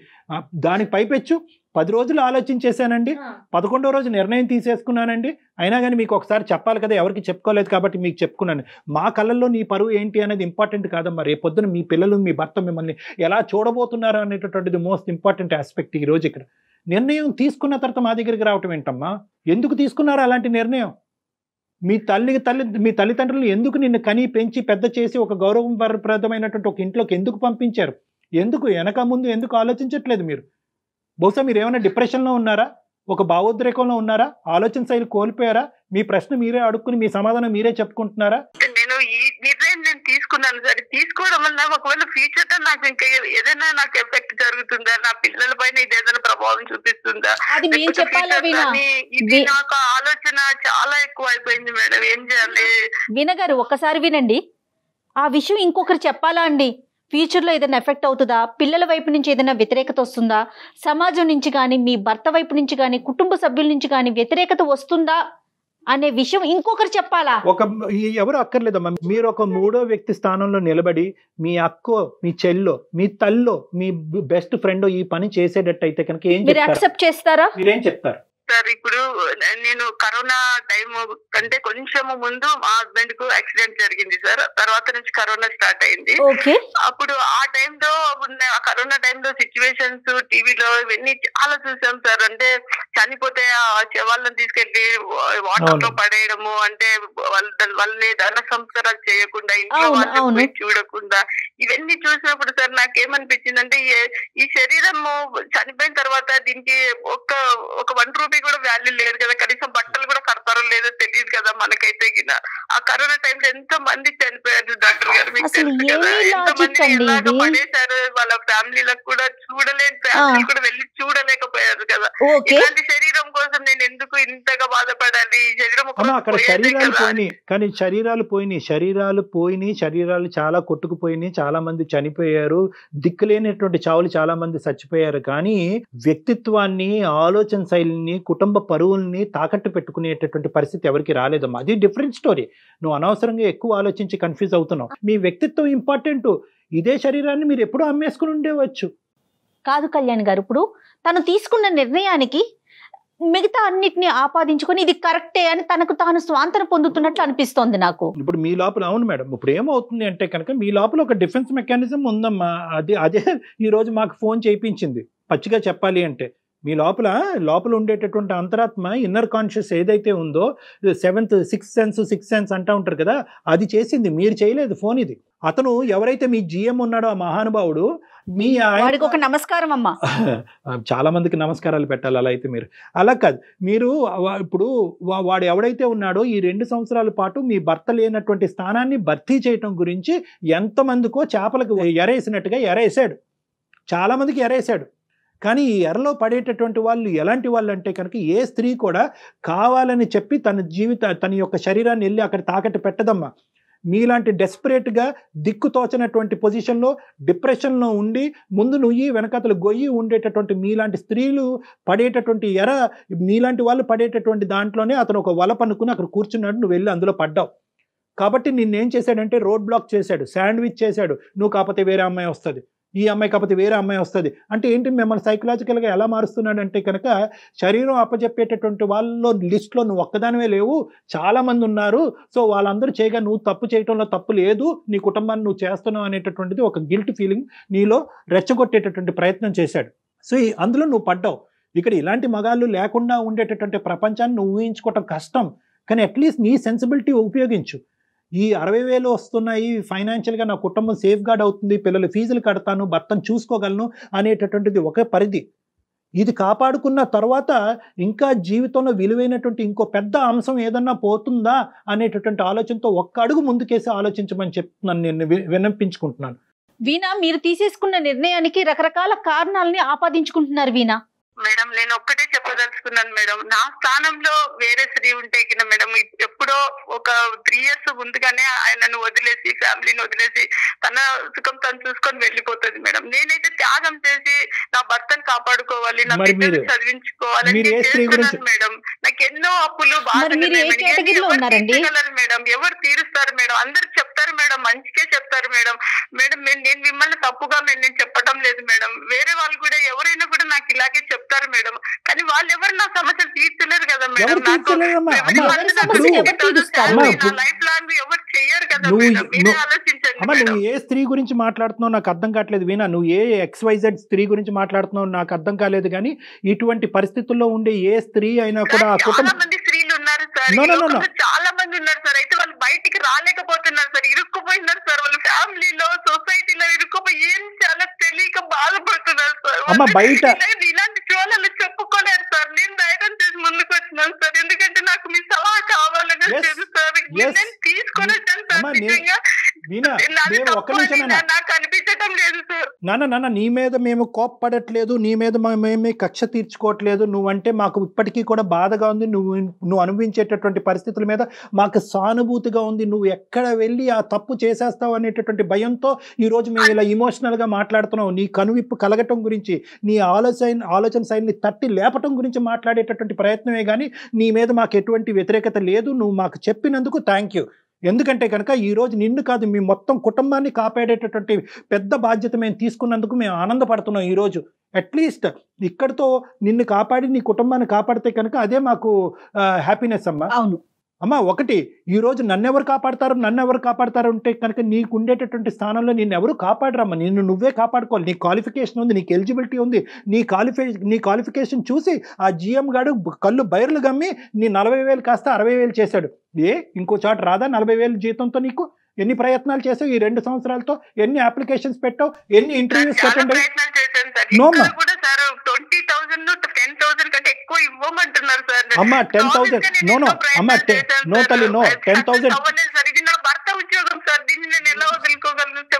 దానికి పైపెచ్చు 10 రోజులు ఆలోచించేశానండి, 11వ రోజు నిర్ణయం తీసేసుకున్నానండి. అయినా కానీ మీకు ఒకసారి చెప్పాలి కదా, ఎవరికి చెప్పుకోలేదు కాబట్టి మీకు చెప్పుకున్నాను. మా కళ్ళల్లో నీ పరువు ఏంటి అనేది ఇంపార్టెంట్ కాదమ్మా. రేపొద్దున మీ పిల్లలు, మీ భర్త మిమ్మల్ని ఎలా చూడబోతున్నారు అనేటటువంటిది మోస్ట్ ఇంపార్టెంట్ ఆస్పెక్ట్. ఈరోజు ఇక్కడ నిర్ణయం తీసుకున్న తర్వాత మా దగ్గరికి రావటం ఏంటమ్మా? ఎందుకు తీసుకున్నారు అలాంటి నిర్ణయం? మీ తల్లిదండ్రులు ఎందుకు నిన్ను కని పెంచి పెద్ద చేసి ఒక గౌరవప్రదమైనటువంటి ఒక ఇంట్లోకి ఎందుకు పంపించారు? ఎందుకు వెనక ముందు ఎందుకు ఆలోచించట్లేదు మీరు? బహుశా మీరు ఏమైనా డిప్రెషన్లో ఉన్నారా? ఒక భావోద్రేకంలో ఉన్నారా? ఆలోచన శైలి కోల్పోయారా? మీ ప్రశ్న మీరే అడుక్కుని మీ సమాధానం మీరే చెప్పుకుంటున్నారా? నేను ఈ నిర్ణయం తీసుకున్నాను సరే, తీసుకోవడం వల్ల ఒకవేళ ఫ్యూచర్ లో నాకు ఇంకా ఏదైనా నాకు ఎఫెక్ట్ జరుగుతుందా, నా పిల్లల పైన ఇది ఏదైనా ప్రభావం చూపిస్తుందా? ఇది నాకు ఆలోచన చాలా ఎక్కువ అయిపోయింది మేడం. ఏం చేయాలి? వినగారు ఒక్కసారి వినండి. ఆ విషయం ఇంకొకరు చెప్పాలా అండి? ఫ్యూచర్లో ఏదైనా ఎఫెక్ట్ అవుతుందా? పిల్లల వైపు నుంచి ఏదైనా వ్యతిరేకత వస్తుందా? సమాజం నుంచి కానీ, మీ భర్త వైపు నుంచి కానీ, కుటుంబ సభ్యుల నుంచి కానీ వ్యతిరేకత వస్తుందా అనే విషయం ఇంకొకరు చెప్పాలా? ఎవరు అక్కర్లేదమ్మా. మీరు ఒక 3వ వ్యక్తి స్థానంలో నిలబడి మీ అక్కో, మీ చెల్లో, మీ తల్లో, మీ బెస్ట్ ఫ్రెండ్ ఈ పని చేసేటట్టయితే కనుక ఏం మీరు యాక్సెప్ట్ చేస్తారా? మీరేం చెప్తారు? సార్ ఇప్పుడు నేను కరోనా టైం కంటే కొంచెం ముందు మా హస్బెండ్ కు యాక్సిడెంట్ జరిగింది సార్. తర్వాత నుంచి కరోనా స్టార్ట్ అయింది. అప్పుడు ఆ టైంలో కరోనా టైంలో సిచ్యువేషన్స్ టీవీలో ఇవన్నీ చాలా చూసాం సార్. అంటే చనిపోతే ఆ శవాలను తీసుకెళ్లి వాటర్ లో పడేయడము, అంటే వాళ్ళని ధన సంస్కారాలు చేయకుండా, ఇంట్లో వాళ్ళని చూడకుండా, ఇవన్నీ చూసినప్పుడు సార్ నాకేమనిపించిందంటే ఈ శరీరము చనిపోయిన తర్వాత దీనికి ఒక 1 రూపీ కూడా వాల్యూ లేదు కదా, కనీసం బట్టలు కూడా కడతారో లేదో తెలియదు కదా మనకైతే. ఆ కరోనా టైంలో ఎంతో మంది చనిపోయారు డాక్టర్ గారు, మీకు తెలుసు కదా. ఎంతో మంది ఎలాగ పడేశారు, వాళ్ళ ఫ్యామిలీలకు కూడా చూడలేని ఫ్యామిలీ కూడా వెళ్ళి చూడలేకపోయారు కదా. ఇలాంటి శరీరం కోసం నేను ఎందుకు ఇంతగా బాధపడాలి? ఈ శరీరం అక్కడ శరీరాలు పోయినాయి, కానీ శరీరాలు పోయినాయి, శరీరాలు చాలా కొట్టుకుపోయినాయి, చాలా మంది చనిపోయారు, దిక్కులేనటువంటి చావులు చాలా మంది చచ్చిపోయారు. కానీ వ్యక్తిత్వాన్ని, ఆలోచన శైలిని, కుటుంబ పరువుల్ని తాకట్టు పెట్టుకునేటటువంటి పరిస్థితి ఎవరికి రాలేదమ్మా. అది డిఫరెంట్ స్టోరీ. నువ్వు అనవసరంగా ఎక్కువ ఆలోచించి కన్ఫ్యూజ్ అవుతున్నావు. మీ వ్యక్తిత్వం ఇంపార్టెంట్. ఇదే శరీరాన్ని మీరు ఎప్పుడూ అమ్మేసుకుని ఉండేవచ్చు. కాదు కళ్యాణ్ గారు, ఇప్పుడు తను తీసుకున్న నిర్ణయానికి మిగతా అన్నిటిని ఆపాదించుకొని ఇది కరెక్టే అని తనకు తాను స్వాంతన పొందుతున్నట్లు అనిపిస్తోంది నాకు. ఇప్పుడు మీ లోపల, అవును మేడం, ఇప్పుడు ఏమవుతుంది అంటే కనుక మీ లోపల ఒక డిఫెన్స్ మెకానిజం ఉందమ్మా. అదే ఈ రోజు మాకు ఫోన్ చేయించింది. పచ్చిగా చెప్పాలి అంటే మీ లోపల ఉండేటటువంటి అంతరాత్మ, ఇన్నర్ కాన్షియస్ ఏదైతే ఉందో, 7th సిక్స్త్ సెన్స్ అంటూ ఉంటారు కదా, అది చేసింది, మీరు చేయలేదు ఫోన్. ఇది అతను ఎవరైతే మీ GM ఉన్నాడో ఆ మహానుభావుడు, వాడికి ఒక నమస్కారం అమ్మా. చాలా మందికి నమస్కారాలు పెట్టాలి. అలా అయితే మీరు అలా కాదు. మీరు ఇప్పుడు వాడు ఎవడైతే ఉన్నాడో ఈ 2 సంవత్సరాల పాటు మీ భర్త లేనటువంటి స్థానాన్ని భర్తీ చేయటం గురించి ఎంతమందికో చేపలకు ఎరేసినట్టుగా ఎరేసాడు, చాలా మందికి ఎరేసాడు. కానీ ఈ ఎరలో పడేటటువంటి వాళ్ళు ఎలాంటి వాళ్ళు అంటే కనుక, ఏ స్త్రీ కూడా కావాలని చెప్పి తన యొక్క శరీరాన్ని వెళ్ళి అక్కడ తాకట్టు పెట్టదమ్మా. మీలాంటి డెస్పరేట్గా దిక్కుతోచనటువంటి పొజిషన్లో, డిప్రెషన్లో ఉండి ముందు నుయ్యి వెనకతలు గొయ్యి ఉండేటటువంటి మీలాంటి స్త్రీలు పడేటటువంటి ఎర, మీలాంటి వాళ్ళు పడేటటువంటి దాంట్లోనే అతను ఒక వల పనుకుని అక్కడ కూర్చున్నాడు, నువ్వు వెళ్ళి అందులో పడ్డావు. కాబట్టి నిన్నేం చేశాడంటే రోడ్ బ్లాక్ చేశాడు, శాండ్విచ్ చేశాడు. నువ్వు కాకపోతే వేరే అమ్మాయి వస్తుంది, ఈ అమ్మాయి కాకపోతే వేరే అమ్మాయి వస్తుంది అంటే ఏంటి, మిమ్మల్ని సైకలాజికల్గా ఎలా మారుస్తున్నాడంటే కనుక, శరీరం అప్పచెప్పేటటువంటి వాళ్ళలో లిస్ట్లో నువ్వు ఒక్కదానివే లేవు, చాలామంది ఉన్నారు. సో వాళ్ళందరూ చేయగా నువ్వు తప్పు చేయడంలో తప్పు లేదు, నీ కుటుంబాన్ని నువ్వు చేస్తున్నావు అనేటటువంటిది ఒక గిల్ట్ ఫీలింగ్ నీలో రెచ్చగొట్టేటటువంటి ప్రయత్నం చేశాడు. సో అందులో నువ్వు పడ్డావు. ఇక్కడ ఇలాంటి మగాళ్ళు లేకుండా ఉండేటటువంటి ప్రపంచాన్ని నువ్వు ఊహించుకోవటం కష్టం. కానీ అట్లీస్ట్ నీ సెన్సిబిలిటీ ఉపయోగించు. ఈ 60,000 వస్తున్నాయి, ఫైనాన్షియల్గా నా కుటుంబం సేఫ్ గార్డ్ అవుతుంది, పిల్లలు ఫీజులు కడతాను, భర్తను చూసుకోగలను అనేటటువంటిది ఒక పరిధి. ఇది కాపాడుకున్న తర్వాత ఇంకా జీవితంలో విలువైనటువంటి ఇంకో పెద్ద అంశం ఏదన్నా పోతుందా అనేటటువంటి ఆలోచనతో ఒక్క అడుగు ముందుకేసి ఆలోచించమని చెప్తున్నాను, నేను విన్నపించుకుంటున్నాను. వీణా, మీరు తీసేసుకున్న నిర్ణయానికి రకరకాల కారణాలని ఆపాదించుకుంటున్నారు వీణా. మేడం నేను ఒక్కటే చెప్పదలుచుకున్నాను మేడం, నా స్థానంలో వేరే స్త్రీ ఉంటే కింద మేడం ఎప్పుడో ఒక 3 years ముందుగానే ఆయనను వదిలేసి, ఫ్యామిలీని వదిలేసి తన సుఖం తను చూసుకొని వెళ్ళిపోతుంది మేడం. నేనైతే త్యాగం చేసి నా భర్తను కాపాడుకోవాలి, నా బిడ్డను చదివించుకోవాలని చేస్తున్నాను మేడం. నాకు ఎన్నో అప్పులు బాధలు మేడం, ఎవరు తీరుస్తారు మేడం? అందరు చెప్తారు మేడం, మంచిగా చెప్తారు మేడం. మేడం నేను మిమ్మల్ని తప్పుగా నేను చెప్పడం లేదు మేడం, వేరే వాళ్ళు కూడా ఎవరైనా కూడా నాకు ఇలాగే చెప్తారు మేడం. కానీ వాళ్ళు ఎవరు నా సమస్యలు తీర్చలేరు కదా మేడం. లైఫ్ లాంగ్ ఎవరు చెయ్యరు కదా మేడం. మీరే ఆలోచించండి. నువ్వు ఏ స్త్రీ గురించి మాట్లాడుతున్నావు నాకు అర్థం కావట్లేదు వీణా. నువ్వు ఏ XYZ స్త్రీ గురించి మాట్లాడుతున్నావు నాకు అర్థం కాలేదు. కానీ ఇటువంటి పరిస్థితుల్లో ఉండే ఏ స్త్రీ అయినా కూడా చాలా మంది స్త్రీలు ఉన్నారు సార్, చాలా మంది ఉన్నారు సార్. అయితే వాళ్ళు బయటికి రాలేకపోతున్నారు సార్, ఇరుక్కుపోయినారు సార్. వాళ్ళ ఫ్యామిలీలో, సొసైటీలో ఇరుక్కుపోయి ఏం చాలా తెలియక బాధపడుతున్నారు సార్. బయట ఇలాంటి చోళలు చెప్పుకోలేరు సార్. నేను ధైర్యం చేసి ముందుకు వచ్చినాను సార్, ఎందుకంటే నాకు మీ సలహా కావాలని తెలుసు సార్. నేను తీసుకొని వచ్చాను సార్. నిజంగా నాకు అనిపించడం లేదు సార్. నాన్న నీ మీద మేము కోప్పడట్లేదు, నీ మీద మేమే కక్ష తీర్చుకోవట్లేదు. నువ్వంటే మాకు ఇప్పటికీ కూడా బాధగా ఉంది. నువ్వు అనుభవించేటటువంటి పరిస్థితుల మీద మాకు సానుభూతిగా ఉంది. నువ్వు ఎక్కడ వెళ్ళి ఆ తప్పు చేసేస్తావు అనేటటువంటి భయంతో ఈరోజు మేము ఇలా ఇమోషనల్గా మాట్లాడుతున్నావు. నీ కనువిప్పు కలగటం గురించి, నీ ఆలోచన శైలిని తట్టి లేపటం గురించి మాట్లాడేటటువంటి ప్రయత్నమే కానీ నీ మీద మాకు ఎటువంటి వ్యతిరేకత లేదు. నువ్వు మాకు చెప్పినందుకు థ్యాంక్ యూ. ఎందుకంటే కనుక ఈరోజు నిన్ను కాదు, మీ మొత్తం కుటుంబాన్ని కాపాడేటటువంటి పెద్ద బాధ్యత మేము తీసుకున్నందుకు మేము ఆనందపడుతున్నాం ఈరోజు. అట్లీస్ట్ ఇక్కడితో నిన్ను కాపాడి నీ కుటుంబాన్ని కాపాడితే కనుక అదే మాకు హ్యాపీనెస్ అమ్మా. అవును అమ్మా, ఒకటి ఈరోజు నన్నెవరు కాపాడతారు అంటే కనుక నీకు ఉండేటటువంటి స్థానంలో నిన్ను ఎవరు కాపాడరమ్మా. నిన్ను నువ్వే కాపాడుకోవాలి. నీ క్వాలిఫికేషన్ ఉంది, నీకు ఎలిజిబిలిటీ ఉంది. నీ క్వాలిఫికేషన్ చూసి ఆ GM గాడు కళ్ళు బైర్లు గమ్మి నీ 40,000 కాస్త 60,000 చేశాడు. ఇంకో చోట రాదా 40,000 జీతంతో? నీకు ఎన్ని ప్రయత్నాలు చేసావు ఈ 2 సంవత్సరాలతో? ఎన్ని అప్లికేషన్స్ పెట్టావు? ఎన్ని ఇంటర్వ్యూస్ అటెండ్ అయ్యావు? అమ్మా 10,000 నో తల్లి, 10,000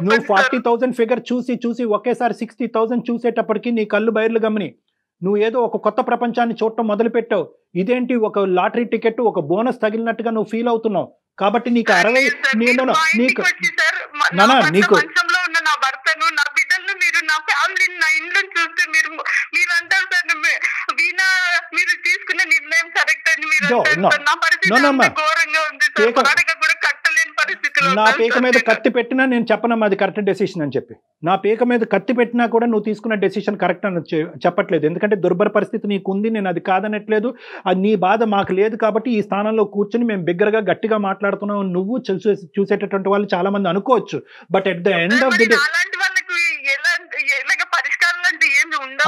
నువ్వు 40,000 ఫిగర్ చూసి ఒకేసారి 60,000 చూసేటప్పటికి నీ కళ్ళు బయర్లు గమని నువ్వు ఏదో ఒక కొత్త ప్రపంచాన్ని చూడటం మొదలు పెట్టావు. ఇదేంటి ఒక లాటరీ టికెట్, ఒక బోనస్ తగిలినట్టుగా నువ్వు ఫీల్ అవుతున్నావు. కాబట్టి నీకు 60 నీకు నా పీక మీద కత్తి పెట్టినా నేను చెప్పనమ్మా అది కరెక్ట్ డెసిషన్ అని చెప్పి. నా పీక మీద కత్తి పెట్టినా కూడా నువ్వు తీసుకున్న డెసిషన్ కరెక్ట్ అని చెప్పట్లేదు. ఎందుకంటే దుర్భర పరిస్థితి నీకు ఉంది, నేను అది కాదనట్లేదు. అది నీ బాధ మాకు లేదు కాబట్టి ఈ స్థానంలో కూర్చొని మేము బిగ్గరగా గట్టిగా మాట్లాడుతున్నాం. నువ్వు చూసేటటువంటి వాళ్ళు చాలా మంది అనుకోవచ్చు. But at the end of the day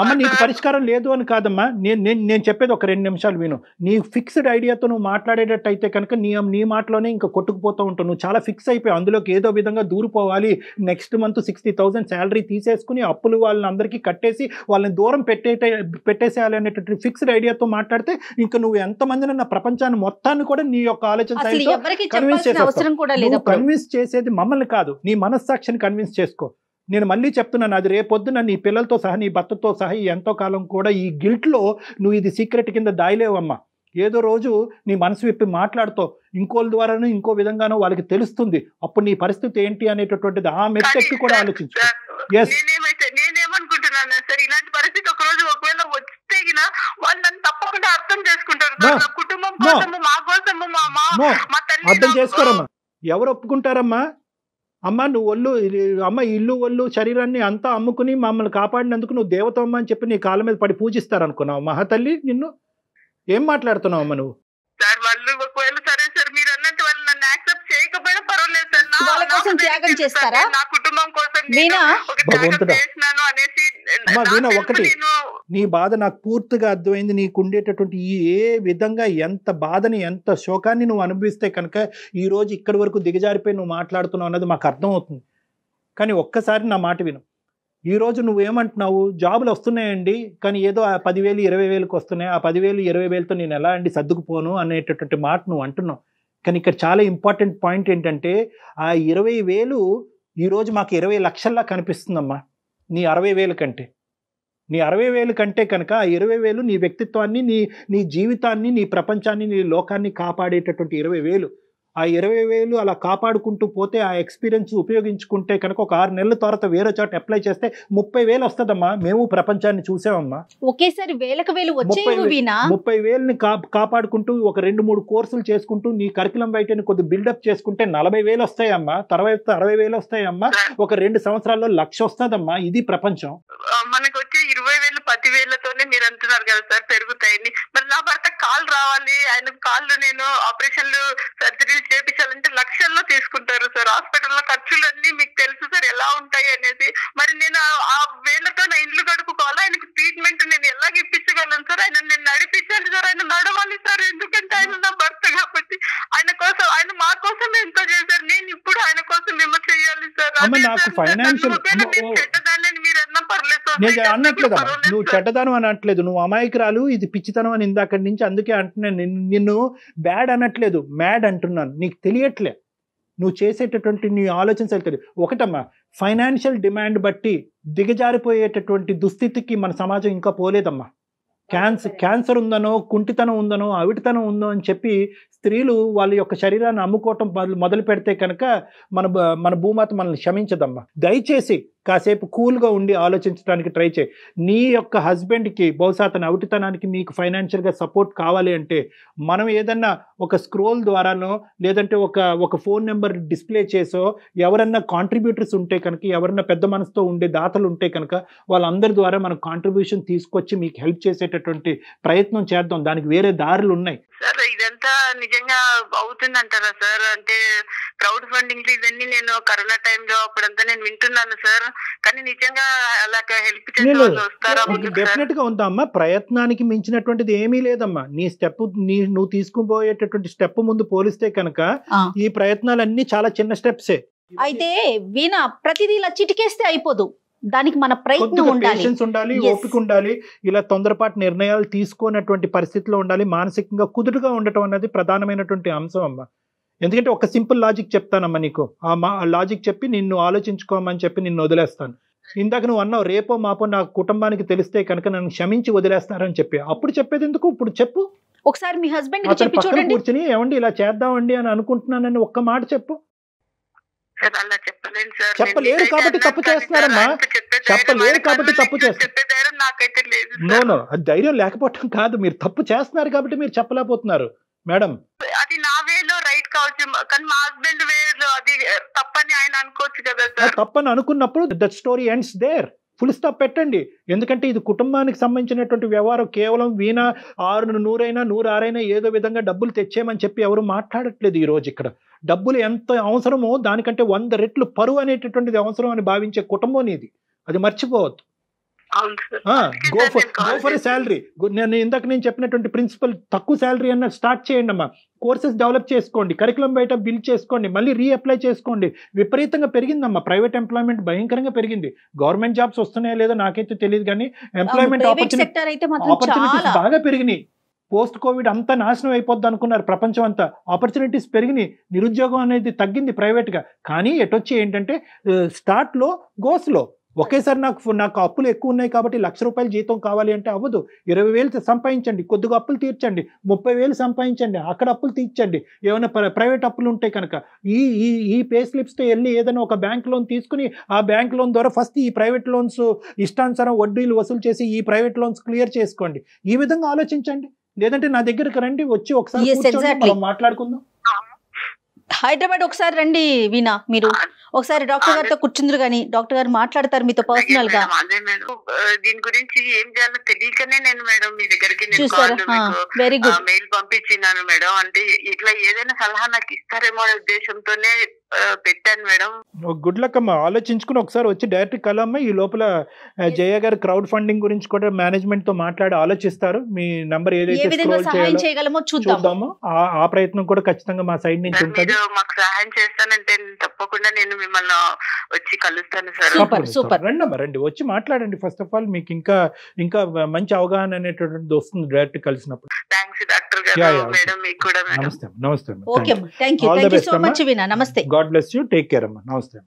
అమ్మ నీకు పరిష్కారం లేదు అని కాదమ్మా. నేను చెప్పేది ఒక 2 నిమిషాలు విను. నీ ఫిక్స్డ్ ఐడియాతో నువ్వు మాట్లాడేటట్టు అయితే కనుక నీ మాటలోనే ఇంకా కొట్టుకుపోతూ ఉంటావు. నువ్వు చాలా ఫిక్స్ అయిపోయి అందులోకి ఏదో విధంగా దూరిపోవాలి. నెక్స్ట్ మంత్ 60,000 శాలరీ తీసేసుకుని అప్పులు వాళ్ళని అందరికీ కట్టేసి వాళ్ళని దూరం పెట్టేసేయాలి అనేటువంటి ఫిక్స్డ్ ఐడియాతో మాట్లాడితే ఇంకా నువ్వు ఎంతమందిని నా ప్రపంచాన్ని మొత్తాన్ని కూడా నీ యొక్క ఆలోచన కన్విన్స్ చేసేది మమ్మల్ని కాదు, నీ మనస్సాక్షిని కన్విన్స్ చేసుకో. నేను మళ్ళీ చెప్తున్నాను, అది రేపొద్దున నీ పిల్లలతో సహా, నీ భర్తతో సహా ఎంతో కాలం కూడా ఈ గిల్ట్లో నువ్వు ఇది సీక్రెట్ కింద దాయలేవమ్మా. ఏదో రోజు నీ మనసు విప్పి మాట్లాడుతావు, ఇంకోళ్ళ ద్వారానో ఇంకో విధంగానో వాళ్ళకి తెలుస్తుంది. అప్పుడు నీ పరిస్థితి ఏంటి అనేటటువంటిది ఆ మెత్తెక్కి కూడా ఆలోచించు. నేనేమనుకుంటున్నాను సార్, ఇలాంటి పరిస్థితి ఒక రోజు ఒకవేళ వస్తే వాళ్ళు నన్ను తప్పకుండా అర్థం చేసుకుంటారు. కుటుంబం కోసము, మా కోసము, మా తల్లి అర్థం చేసుకోరమ్మా. ఎవరు ఒప్పుకుంటారమ్మా? అమ్మ నువ్వు ఇల్లు ఒళ్ళు శరీరాన్ని అంతా అమ్ముకుని మమ్మల్ని కాపాడినందుకు నువ్వు దేవతమ్మ అని చెప్పి నీ కాళ్ళ మీద పడి పూజిస్తారనుకున్నావు మహాతల్లి? నిన్ను ఏం మాట్లాడుతున్నావు అమ్మ నువ్వు? సార్ వాళ్ళు ఒకవేళ సరే సార్ మీరు అన్నట్టు వాళ్ళు నన్ను యాక్సెప్ట్ చేయకపోయినా పర్వాలేదు సార్, వాళ్ళ కోసం త్యాగం చేస్తారా? నా కుటుంబం కోసం భగవంతుడా చేసినాను అనేసి అమ్మా వీణ ఒకటి నీ బాధ నాకు పూర్తిగా అర్థమైంది. నీకు ఉండేటటువంటి ఈ ఏ విధంగా ఎంత బాధని, ఎంత శోకాన్ని నువ్వు అనుభవిస్తే కనుక ఈరోజు ఇక్కడి వరకు దిగజారిపోయి నువ్వు మాట్లాడుతున్నావు అన్నది మాకు అర్థమవుతుంది. కానీ ఒక్కసారి నా మాట విను. ఈరోజు నువ్వేమంటున్నావు, జాబులు వస్తున్నాయండి కానీ ఏదో ఆ 10,000 20,000కి వస్తున్నాయి, ఆ 10,000 20,000తో నేను ఎలా అండి సర్దుకుపోను అనేటటువంటి మాట నువ్వు అంటున్నావు. కానీ ఇక్కడ చాలా ఇంపార్టెంట్ పాయింట్ ఏంటంటే ఆ 20,000 ఈరోజు మాకు 20 లక్షల్లా కనిపిస్తుందమ్మా నీ 60,000 కంటే. నీ 60,000 కంటే కనుక ఆ 20,000 నీ వ్యక్తిత్వాన్ని, నీ జీవితాన్ని, నీ ప్రపంచాన్ని, నీ లోకాన్ని కాపాడేటటువంటి 20,000. ఆ 20,000 అలా కాపాడుకుంటూ పోతే ఆ ఎక్స్పీరియన్స్ ఉపయోగించుకుంటే కనుక ఒక 6 నెలల తర్వాత వేరే చోట అప్లై చేస్తే 30,000 వస్తుందమ్మా. మేము ప్రపంచాన్ని చూసామమ్మా. ఒకేసారి 1,000 వచ్చేవి వీణా. 30,000ని కాపాడుకుంటూ ఒక 2-3 కోర్సులు చేసుకుంటూ నీ కరికులం బయటని కొద్ది బిల్డప్ చేసుకుంటే 40,000 వస్తాయమ్మా. తర్వాత 60,000 వస్తాయమ్మా. ఒక 2 సంవత్సరాల్లో 1,00,000 వస్తుందమ్మా. ఇది ప్రపంచం. మనకు వచ్చే 20,000 10,000తోనే మీరు అంటున్నారు కదా సార్ పెరుగుతాయని. మరి నా భర్త కాల్ రావాలి, ఆయన కాళ్ళు నేను ఆపరేషన్లు సర్జరీలు చేపించాలంటే లక్షల్లో తీసుకుంటారు సార్. హాస్పిటల్లో ఖర్చులన్నీ మీకు తెలుసు సార్ ఎలా ఉంటాయి అనేది. మరి నేను ఆ వేళ్లతో నా ఇల్లు గడుపుకోవాలి, ఆయనకు ట్రీట్మెంట్ నేను ఎలాగ ఇప్పించగలను సార్? ఆయన నేను నడిపించాలి సార్, ఆయన నడవాలి సార్. ఎందుకంటే ఆయన నా భర్త కాబట్టి. ఆయన కోసం, ఆయన మా కోసం ఎంతో చేశారు. నేను ఇప్పుడు ఆయన కోసం ఏమో చెయ్యాలి సార్. నాకు ఫైనాన్షియల్ చెడ్డదాన్ని మీరు అన్నా పర్లేదు, నేను అనట్లేదమ్మా. నువ్వు చెడ్డదనం అని అనట్లేదు, నువ్వు అమాయకురాలు, ఇది పిచ్చితనం అని ఇందాక నుంచి అందుకే అంటున్నాను. నిన్ను బ్యాడ్ అనట్లేదు, మ్యాడ్ అంటున్నాను. నీకు తెలియట్లే నువ్వు చేసేటటువంటి నీ ఆలోచన తెలియదు. ఒకటమ్మా, ఫైనాన్షియల్ డిమాండ్ బట్టి దిగజారిపోయేటటువంటి దుస్థితికి మన సమాజం ఇంకా పోలేదమ్మా. క్యాన్సర్ ఉందనో, కుంటితనం ఉందనో, అవిటితనం ఉందో అని చెప్పి స్త్రీలు వాళ్ళ యొక్క శరీరాన్ని అమ్ముకోవటం మొదలు పెడితే కనుక మన భూమాత మనల్ని క్షమించదమ్మా. దయచేసి కాసేపు కూల్గా ఉండి ఆలోచించడానికి ట్రై చేయి. నీ యొక్క హస్బెండ్కి బహుశా తన అవిటితనానికి మీకు ఫైనాన్షియల్గా సపోర్ట్ కావాలి అంటే మనం ఏదన్నా ఒక స్క్రోల్ ద్వారానో లేదంటే ఒక ఫోన్ నెంబర్ డిస్ప్లే చేసో ఎవరన్నా కాంట్రిబ్యూటర్స్ ఉంటే కనుక, ఎవరన్నా పెద్ద మనసుతో ఉండే దాతలు ఉంటే కనుక వాళ్ళందరి ద్వారా మనం కాంట్రిబ్యూషన్ తీసుకొచ్చి మీకు హెల్ప్ చేసేటటువంటి ప్రయత్నం చేద్దాం. దానికి వేరే దారులు ఉన్నాయి సార్. ఇదంతా నిజంగా అవుతుందంటారా సార్? అంటే క్రౌడ్ ఫండింగ్ ఇవన్నీ నేను కరోనా టైంలో అప్పుడంతా నేను వింటున్నాను సార్. కానీ నిజంగా అలాగ హెల్ప్ చేసే వాళ్ళు వస్తారా? డెఫినెట్ గా ఉందమ్మా. ప్రయత్నానికి మించినటువంటిది ఏమీ లేదమ్మా. నీ స్టెప్ నువ్వు తీసుకుపోయేటటువంటి స్టెప్ ముందు పోలిస్తే కనుక ఈ ప్రయత్నాలన్నీ చాలా చిన్న స్టెప్సే. అయితే వీణా ప్రతిదీ ఇలా చిటికేస్తే అయిపోదు, దానికి మన ప్రయత్నం ఉండాలి, పేషెన్స్ ఉండాలి, ఓపిక ఉండాలి. ఇలా తొందరపాటు నిర్ణయాలు తీసుకున్నటువంటి పరిస్థితిలో ఉండాలి. మానసికంగా కుదురుగా ఉండటం అనేది ప్రధానమైనటువంటి అంశం అమ్మా. ఎందుకంటే ఒక సింపుల్ లాజిక్ చెప్తానమ్మా నీకు. ఆ లాజిక్ చెప్పి నిన్ను ఆలోచించుకోమని చెప్పి నిన్ను వదిలేస్తాను. ఇందాక నువ్వు అన్నావు రేపో మాపో నా కుటుంబానికి తెలిస్తే కనుక నన్ను క్షమించి వదిలేస్తారని చెప్పి. అప్పుడు చెప్పేది ఎందుకు? ఇప్పుడు చెప్పు. ఒకసారి మీ హస్బెండ్ చెప్పి చూడండి. కూర్చుని ఏమండి ఇలా చేద్దామండి అని అనుకుంటున్నానని ఒక్క మాట చెప్పు. చెప్పలేరు కాబట్టి తప్పు చేస్తున్నారమ్మా. చెప్పలేరు కాబట్టి తప్పు చేస్తున్నారు. నో, అది ధైర్యం లేకపోవటం కాదు, మీరు తప్పు చేస్తున్నారు కాబట్టి మీరు చెప్పలేకపోతున్నారు మేడం. అది నా వేలో రైట్ కావచ్చు, కానీ మా హస్బెండ్ వేలో అది తప్పని ఆయన అనుకోవచ్చు కదా సార్. తప్పని అనుకున్నప్పుడు that story ends there. Full stop పెట్టండి. ఎందుకంటే ఇది కుటుంబానికి సంబంధించినటువంటి వ్యవహారం. కేవలం వీణ 600 106 ఏదో విధంగా డబ్బులు తెచ్చేయమని చెప్పి ఎవరు మాట్లాడట్లేదు. ఈ రోజు ఇక్కడ డబ్బులు ఎంత అవసరమో దానికంటే 100 రెట్లు పరువు అనేటటువంటిది అవసరం అని భావించే కుటుంబం ఇది. అది మర్చిపోవద్దు. Go for salary. నేను చెప్పినటువంటి ప్రిన్సిపల్ తక్కువ శాలరీ అన్న స్టార్ట్ చేయండి అమ్మా. కోర్సెస్ డెవలప్ చేసుకోండి, కరికులం బయట బిల్డ్ చేసుకోండి, మళ్ళీ రీఅప్లై చేసుకోండి. విపరీతంగా పెరిగిందమ్మా ప్రైవేట్ ఎంప్లాయ్మెంట్, భయంకరంగా పెరిగింది. గవర్నమెంట్ జాబ్స్ వస్తున్నాయో లేదో నాకైతే తెలియదు కానీ ఎంప్లాయ్మెంట్ ఆపర్చునిటీస్ బాగా పెరిగినాయి. పోస్ట్ కోవిడ్ అంతా నాశనం అయిపోద్ది అనుకున్నారు ప్రపంచం అంతా. ఆపర్చునిటీస్ పెరిగినాయి, నిరుద్యోగం అనేది తగ్గింది ప్రైవేట్గా. కానీ ఎటొచ్చి ఏంటంటే స్టార్ట్లో గోస్లో ఒకేసారి నాకు అప్పులు ఎక్కువ ఉన్నాయి కాబట్టి ₹1,00,000 జీతం కావాలి అంటే అవ్వదు. 20,000 సంపాదించండి, కొద్దిగా అప్పులు తీర్చండి, 30,000 సంపాదించండి, అక్కడ అప్పులు తీర్చండి. ఏమైనా ప్రైవేట్ అప్పులు ఉంటే కనుక ఈ పే స్లిప్స్తో వెళ్ళి ఏదైనా ఒక బ్యాంక్ లోన్ తీసుకుని ఆ బ్యాంక్ లోన్ ద్వారా ఫస్ట్ ఈ ప్రైవేట్ లోన్స్ ఇష్టానుసారం వడ్డీలు వసూలు చేసి ఈ ప్రైవేట్ లోన్స్ క్లియర్ చేసుకోండి. ఈ విధంగా ఆలోచించండి. లేదంటే నా దగ్గరకు రండి, వచ్చి ఒకసారి మాట్లాడుకుందాం. హైదరాబాద్ ఒకసారి రండి వీణా, మీరు ఒకసారి డాక్టర్ గారితో కూర్చుందరు కానీ డాక్టర్ గారు మాట్లాడతారు మీతో పర్సనల్ గా. దీని గురించి ఏం చేయాలో తెలియకనే నేను మేడం మీ దగ్గరికి వెరీ గుడ్ మెయిల్ పంపించినాను మేడం. అంటే ఇట్లా ఏదైనా సలహా నాకు ఇస్తారేమో అనే ఉద్దేశంతోనే పెట్టాను మేడం. గుడ్ లక్ అమ్మా. ఆలోచించుకుని ఒకసారి వచ్చి డైరెక్ట్ కలమ్మా. ఈ లోపల జయ గారు క్రౌడ్ ఫండింగ్ గురించి కూడా మేనేజ్మెంట్ తో మాట్లాడి ఆలోచిస్తారు. మీ నంబర్ ఏ ఏదైతే విధంగా స్క్రోల్ సహాయం చేయాలో చేయగలమో చూద్దాము. చూద్దాము. ఆ ప్రయత్నం కూడా ఖచ్చితంగా మా సైడ్ నుంచి ఉంటుంది. మీరు మాకు సహాయం చేస్తానంటే తప్పకుండా నేను మిమ్మల్ని వచ్చి కలుస్తాను సార్. Super, super. రండి అమ్మా, రండి, వచ్చి మాట్లాడండి. ఫస్ట్ ఆఫ్ ఆల్ మీకు ఇంకా మంచి అవగాహన అనేటువంటిది వస్తుంది డైరెక్ట్ కలిసినప్పుడు. థ్యాంక్స్ డాక్టర్ గారు. మేడం మీకు కూడా మేడం. నమస్తే. ఓకే అమ్మా, థ్యాంక్ యూ సో మచ్ వినా. నమస్తే. God bless you. Take care అమ్మా. నమస్తే.